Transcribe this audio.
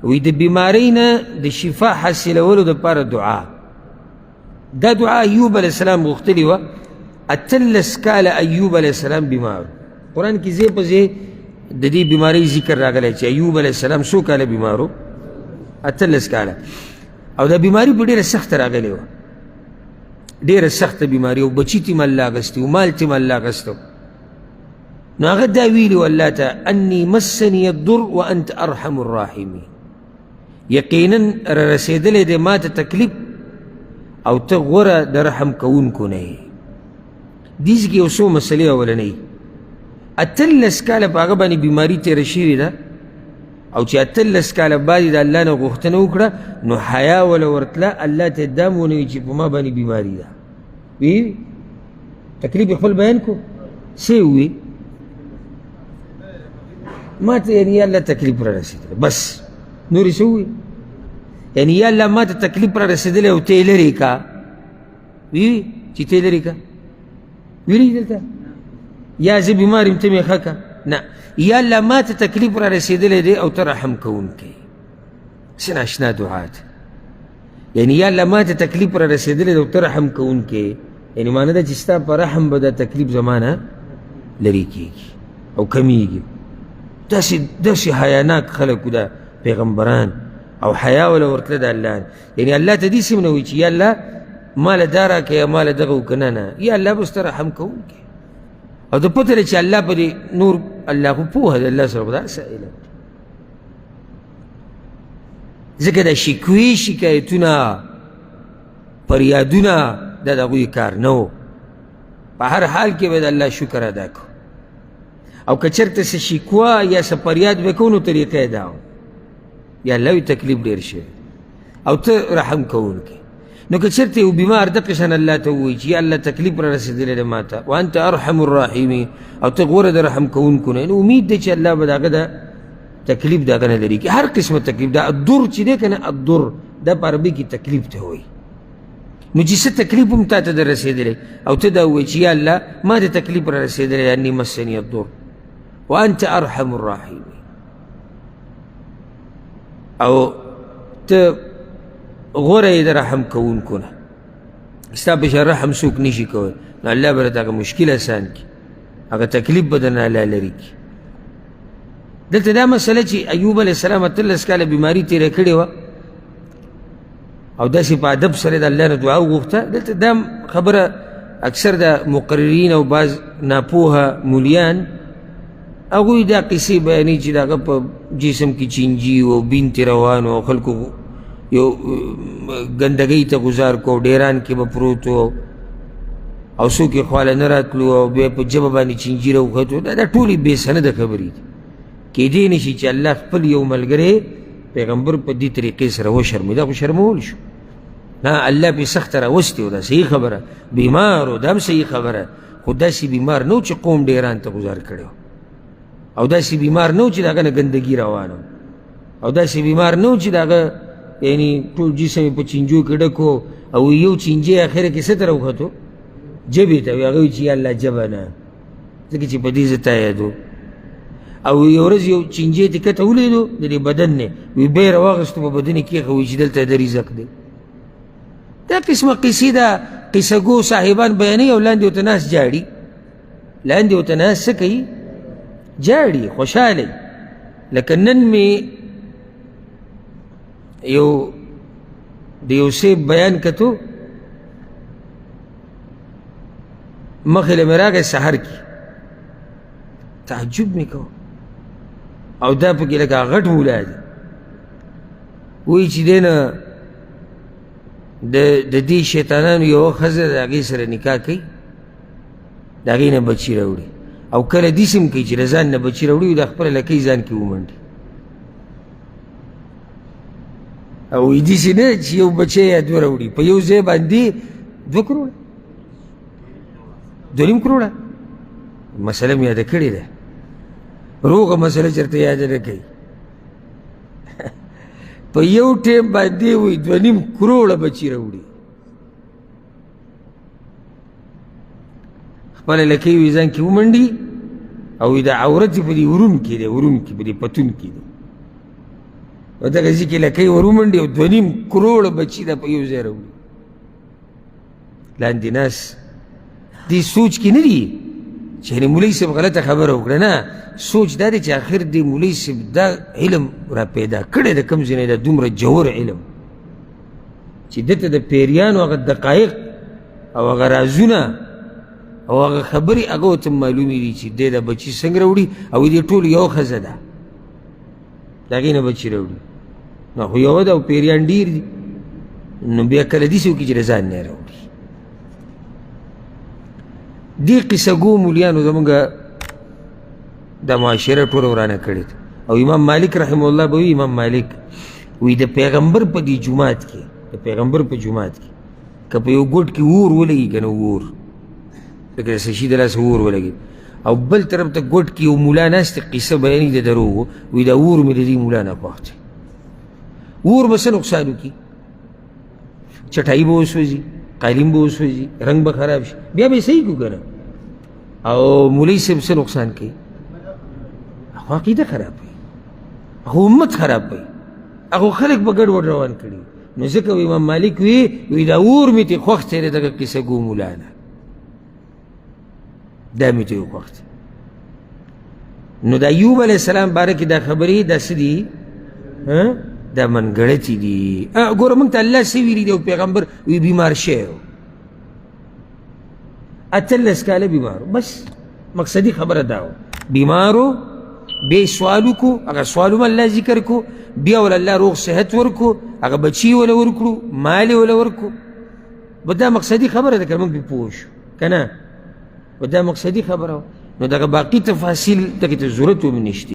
وی د بیماری نه د شفا حاصلولو دپاره دعا. دا دعا ایوب علیہ السلام غوښتلې وه. 18 کاله ایوب علیہ السلام بیمار. قرآن کې ځای په ځای د دې بیماری ذکر راغلی چې ایوب علیہ السلام څو کاله بیمار و؟ 18 کاله. او دا بیماری په ډېره سخته راغلی وه، ډېره سخته بیماری او بچي تیم الله اخیستی و، مال تیم الله اخیستی و. نو هغه دا ویلي و الله ته انی مسنی الضر وانت ارحم الراحمین، یقینا را رسېدلی دی ما ته تکلیف او ته غوره د رحم کوونکو نه یې. دې کې یو څو مسلې اولنۍ 18 کاله په هغه باندې بیماري تېره شوې ده، او چې 18 کاله بعد د الله نه غوښتنه وکړه نو حیا وله ورتله، الله ته دا هم ونه وي چې په ما باندې بیماري ده. وی تکلیف خپل بیان کو څه وي ما ته، یعنی یا الله تکلیف را رسېدلی بس نورې څه ووي، یعنی یا الله ما ته تکلیف را رسېدلی او ته یې لرې کا. وی چې ته یې لرې کا ویلي دلته یا زه بیمار یم ته مې ښه که نه، یا الله ما ته تکلیف را رسېدلی دی او ته رحم کوونکی. څه ناشنا دعا ده. یعنی یا الله ما ته تکلیف را رسېدلی دی او ته رحم کوونکی، یعنی معنی ده چې ستا په رحم به دا تکلیف زما نه لرې کېږي او کمیږي. داسې حیاناک خلک دا پیغمبران او حیا وله ورتله د الله نه. یعنی الله ته داسې هم نه وایي چې یا الله ماله دا راکړه یا ماله دغه وکړه، نه نه، یا الله به ستا رحم کوونکی. او د پته لري چې الله په دې نور الله خو پوهه ده، الله سره به دا څه علم. ځکه دا شکوې شکایتونه فریادونه دا د هغوی کار نه و. په هر حال کې به د الله شکر ادا کړو، او که چېرته څه شکوه یا څه فریاد به کوو نو طریقه یې دا و یا الله وي تکلیف ډېر شوی او ته رحم کوونکی. نو که چېرته یو بیمار دقې شان الله ته ووایي چې یا الله تکلیف را رسېدلی دی ما ته وانت ارحم الراحمین، او ته غوره د رحم کوونکو نه، نو امید دی چې الله به د هغه د تکلیف د هغه نه لرې کړي. هر قسمه تکلیف دا الضر چې دی که نه، الضر دا په عربي کې تکلیف ته وایي. نو چې څه تکلیف هم تا ته در رسېدلی او ته دا ووایي چې یا الله ما ته تکلیف را رسېدلی انی مسنی الضر وانت ارحم الراحمین، او ته غوره یې د رحم کوونکو نه، ستا په شان رحم څوک نشي کوی، نو الله به راته هغه مشکل اسان کړي، هغه تکلیف به درنه الله لرې کړي. دلته دا مسله چې ایوب علیه السلام 18 کاله بیماري تېره کړې وه او داسې په ادب سره د الله نه دعا وغوښته. دلته دا خبره اکثر د مقررین او بعض ناپوهه مولیان هغوی دا قصې بیانوي چې د هغه په جسم کې چینجي و، بین ترې روان و، خلکو یو ګندګۍ ته ګزار کو، ډیران کې به پروت و او څوک یې خواله نه راتلو او بیا په ژبه باندې چینجي راوختو. دا ټولې بې سنده خبرې دي. کېدی نه شي چې الله خپل یو ملګری پیغمبر په دې طریقې سره وشرموي، دا خو شرمول شو. نه، الله پې سخته راوستې و، دا صحیح خبره. بیمار و دا هم صحیح خبره، خو داسې بیمار نه و چې قوم ډیران ته ګزار کړی و، او داسې بیمار نه و چې د هغه نه ګندګي روانه و، او داسې بیمار نه و چې د هغه یعنی ټول جسم یې په چینجو کې ډک و او یو چینجی اخره کې څه ته راوختو ژبې ته. هغه وایي چې یا الله ژبه نه، ځکه چې په دې زه تا یادو. او یو ورځ یو چینجی یې کته ولیدو د دې بدن نه، وی بیا یې راواخېستو په بدن یې کېښه، وایي چې دلته د رزق دی. دا قسمه قصې ده قصه ګو صاحبان بیانوي او لاندې ورته ناست جاړي، لاندې ورته ناست څه کوي جاړي، خوشحاله. لکه نن مې یو د یو سیب بیان کتو، مخې له مې راغی سحر کې، تعجب مې کوه، او دا پکې لکه غټ مولا دی. وایي چې دی نه د دې شیطانانو یوه ښځه د هغې سره نکاح کوي، د هغې نه بچي راوړي، او کله داسې هم کوي چې د ځان نه بچي راوړي او د خپله لکۍ ځان کې ومنډي. او داسې نه چې یو بچی یا دوه راوړي، په یو ځای باندې 2 کروړه 2.5 کروړه مسله مې یاده کړې ده، روغه مسله چېرته یاده نه کوي. په یو ټیم باندې وایي 2.5 کروړه بچي راوړي، خپله لکۍ وي ځان کې ومنډي، او د عورت یې په دې ورون کې دی، ورون کې په دې پتون کې دی. او دغه ځای کې لکۍ ور ومنډي او 2.5 کروړه بچي دا په یو ځای راوړي. لاندې ناس دې سوچ کې نه دي چې یعنې مولوي صاحب غلطه خبره وکړه، نه، سوچ دا دی چې آخر دې مولوي صاحب دا علم را پیدا کړی د کوم ځای نه دا دومره جوور علم چې دته د پیریانو هغه دقایق او هغه رازونه او هغه خبرې هغه ورته معلومې دي چې دی دا بچي څنګه راوړي او دې ټول یو ښځه ده د هغې نه بچي راوړي. نو خو یوه ده او پیریان ډېر دي، نو بیا کله داسې وکړي چې د ځان نه یې راوړي. دې قصه ګو مولیانو زمونږ دا معاشره ټوله ورانه کړې ده. او امام مالک رحمه الله به وي، امام مالک وی د پیغمبر په دې جومات کې، د پیغمبر په جومات کې که په یو ګوټ کې اور ولګي که نه اور لکه د سشي د لاسه اور ولګي او بل طرف ته ګوټ کې یو ملا ناست قصه بیانوي د دروغو، وی دا اور مې د دې ملا نه خوښ دی. اور به څه نقصان وکړي؟ چټایي به وسوځي، قالین به وسوځي، رنګ به خراب شي، بیا به یې صحیح کړو که نه. او مولوي صاحب څه نقصان کوي؟ هغه عقیده خرابوي، هغه امت خرابوي، هغه خلک به ګډوډ روان کړي. نو ځکه امام مالک وی دا اور مې ترې خوښ دی دغه قصه ګو ملا نه، دا مې ترې خوښ دی. نو د ایوب علیه السلام باره کې دا خبرې دا څه دي؟ دا منګړتې دي. ګوره موږ ته الله څه ویلي دی او پیغمبر وی بیمار شوی و 18 کاله بیمار و، بس مقصدي خبره دا و بیمار و، بیا سوال وکړو، هغه سوال هم الله ذکر کو، بیا ول الله روغ صحت ورکو، هغه بچي وله ورکړو، مال یې وله ورکو. به دا مقصدي خبره ده که موږ پرې پوه شو که نه؟ به دا مقصدي خبره وه. نو دغه باقي تفاصیل دغې ته ضرورت هم نشته.